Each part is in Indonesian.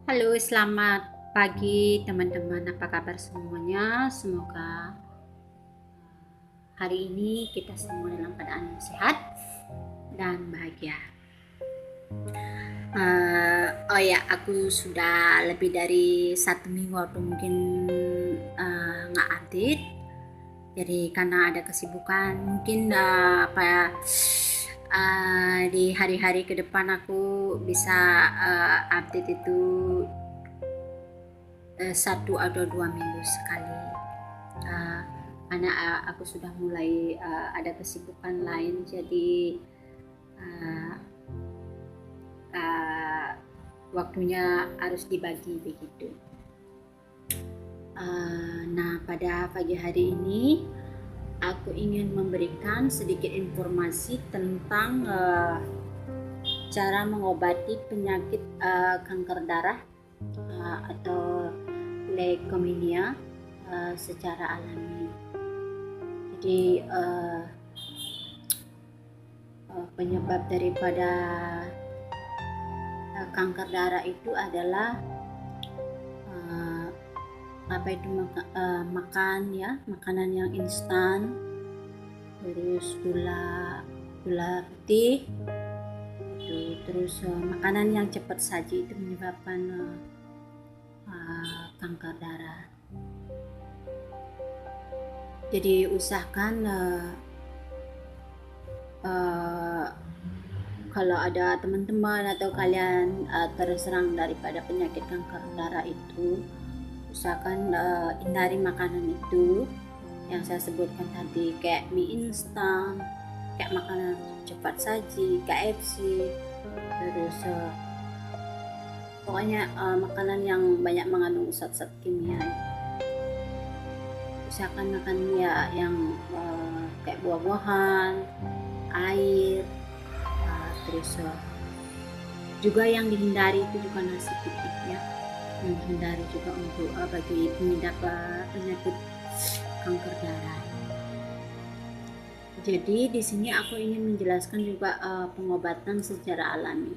Halo, selamat pagi teman-teman. Apa kabar semuanya? Semoga hari ini kita semua dalam keadaan sehat dan bahagia. Oh ya, aku sudah lebih dari 1 minggu atau mungkin nggak update. Jadi karena ada kesibukan, mungkin di hari-hari ke depan aku bisa update itu 1 atau 2 minggu sekali. uh, karena aku sudah mulai ada kesibukan lain, jadi uh, uh, waktunya harus dibagi begitu. Nah, pada pagi hari ini aku ingin memberikan sedikit informasi tentang cara mengobati penyakit kanker darah atau leukemia secara alami. Jadi penyebab daripada kanker darah itu adalah makan ya, makanan yang instan, terus gula putih itu, terus makanan yang cepat saji itu menyebabkan kanker darah. Jadi usahakan kalau ada teman-teman atau kalian terserang daripada penyakit kanker darah itu, usahakan hindari makanan itu yang saya sebutkan tadi, kayak mie instan, kayak makanan cepat saji, KFC, terus pokoknya makanan yang banyak mengandung zat-zat kimia. Usahakan makan ya yang kayak buah-buahan, air, terus juga yang dihindari itu juga nasi putih ya, menghindari juga untuk bagi pengidap penyakit kanker darah. Jadi di sini aku ingin menjelaskan juga pengobatan secara alami.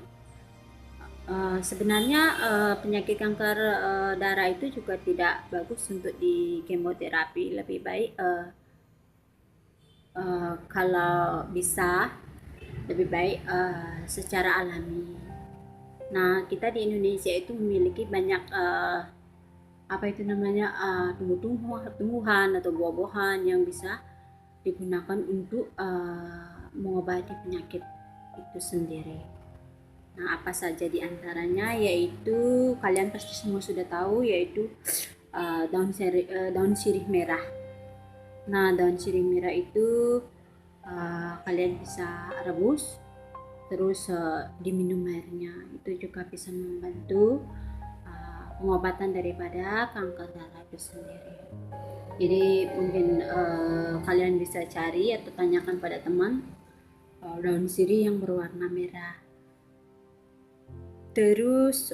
Sebenarnya penyakit kanker darah itu juga tidak bagus untuk di kemoterapi. Lebih baik kalau bisa lebih baik secara alami. Nah, kita di Indonesia itu memiliki banyak tumbuh-tumbuhan atau buah-buahan yang bisa digunakan untuk mengobati penyakit itu sendiri. Nah, apa saja di antaranya, yaitu kalian pasti semua sudah tahu, yaitu daun sirih merah. Nah, daun sirih merah itu kalian bisa rebus, terus diminum airnya. Itu juga bisa membantu pengobatan daripada kanker darah itu sendiri. Jadi mungkin kalian bisa cari atau tanyakan pada teman daun sirih yang berwarna merah. Terus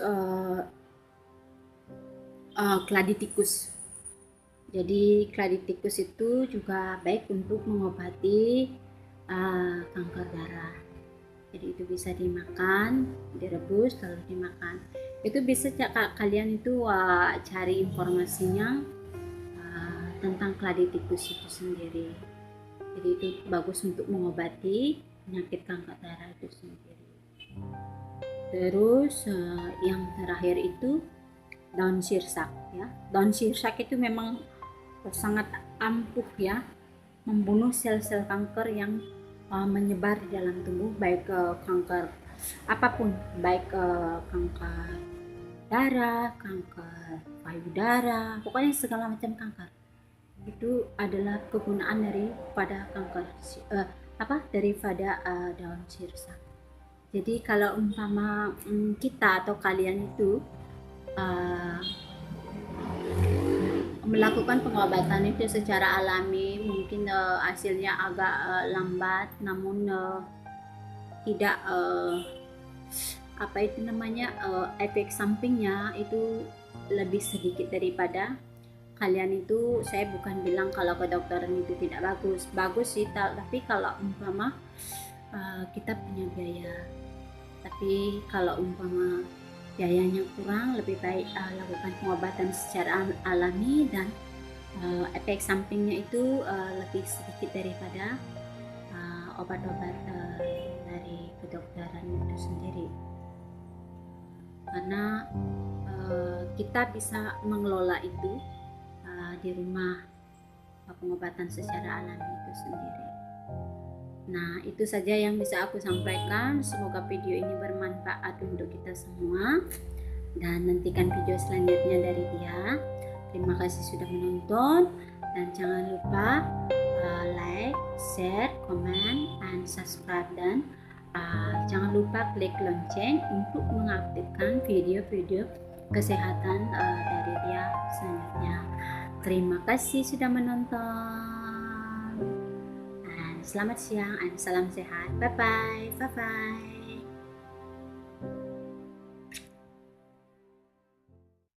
keladi tikus. Jadi keladi tikus itu juga baik untuk mengobati kanker darah. Jadi itu bisa dimakan, direbus lalu dimakan. Itu bisa kalian itu cari informasinya tentang keladi tikus itu sendiri. Jadi itu bagus untuk mengobati penyakit kanker darah itu sendiri. Terus yang terakhir itu daun sirsak ya. Daun sirsak itu memang sangat ampuh ya, membunuh sel-sel kanker yang menyebar di dalam tubuh, baik kanker apapun, baik kanker darah, kanker payudara, pokoknya segala macam kanker. Itu adalah kegunaan daripada kanker daripada daun sirsak. Jadi kalau umpama kita atau kalian itu melakukan pengobatan itu secara alami, mungkin hasilnya agak lambat, namun tidak efek sampingnya itu lebih sedikit daripada kalian itu. Saya bukan bilang kalau kedokteran itu tidak bagus sih, tapi kalau umpama kita punya biaya. Tapi kalau umpama biayanya kurang, lebih baik lakukan pengobatan secara alami, dan efek sampingnya itu lebih sedikit daripada obat-obat dari kedokteran itu sendiri, karena kita bisa mengelola itu di rumah, pengobatan secara alami itu sendiri. Nah, itu saja yang bisa aku sampaikan. Semoga video ini bermanfaat untuk kita semua, dan nantikan video selanjutnya dari dia. Terima kasih sudah menonton, dan jangan lupa like, share, comment, and subscribe, dan jangan lupa klik lonceng untuk mengaktifkan video-video kesehatan dari dia selanjutnya. Terima kasih sudah menonton, dan selamat siang dan salam sehat. Bye bye.